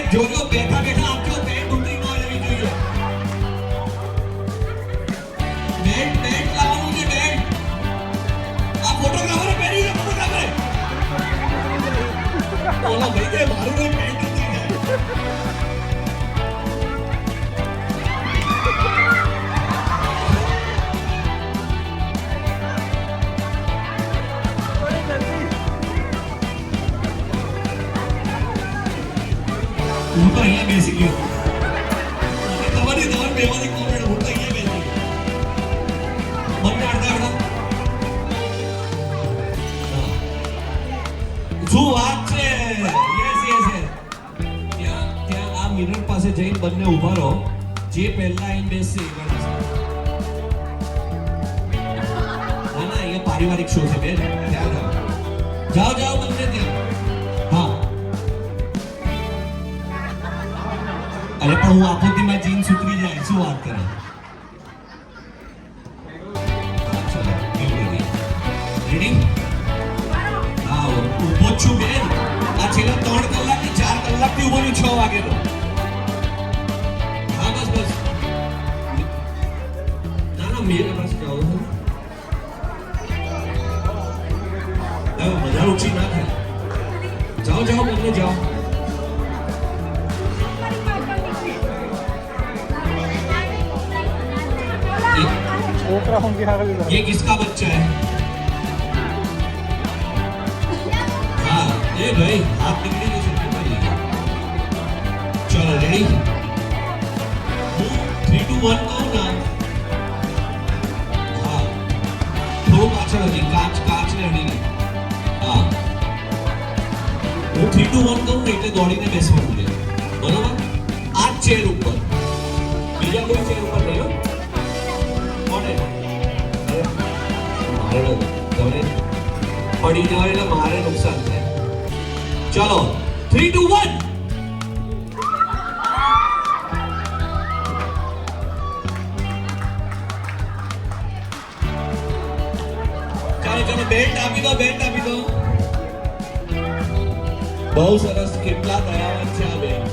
જોજો બેઠા બેઠા આપજો બેટ ઉતરી ન જવી જોઈએ બેટ લાવવાનું છે બેટ આ ફોટોગ્રાફરે પહેરી છે ફોટોગ્રાફરે ઓલા ભાઈ કે મારું બેટ ઉતરી જાય હું તો અહીંયા બેસી ગયો ખબર નહીં તમારે બેવાની કોમેન્ટ હું તો અહીંયા બેસી ગયો મને અડધા શું વાત છે યસ ત્યાં આ મિરર પાસે જઈને બંને ઊભા રહો જે પહેલા આવીને બેસશે એ ગણાશે ના અહીંયા પારિવારિક શો છે બેન ત્યાં જાઓ બંને ત્યાં હા અરે પણ હું આપોતીમાં જીન્સ ઉતરી જાય શું વાત કરે રેડી હા ઊભો છું બેન આ છેલ્લા 3 કલાકથી 4 કલાકથી ઊભો છું 6 વાગેનો હા બસ ના મેરે પાસે જાઓ મજા ઓછી ના થાય જાઓ બંને જાઓ ये किसका बच्चा है हाँ ये भाई आप निकली नहीं सकते भाई चलो रेडी 3 2 1 કહું ના હા થોડું પાછળ હજી કાચ ને અડીને હા હું 3 2 1 કહું ને એટલે દોડીને બેસવાનું છે બરોબર આ ચેર ઉપર બીજા કોઈ ચેર ઉપર નહીં હો પડી જવાય એટલે મારે નુકસાન થાય ચલો 3 2 1 ચાલો બેલ્ટ આપી દો બહુ સરસ કેટલા દયાવાન છે આ બેન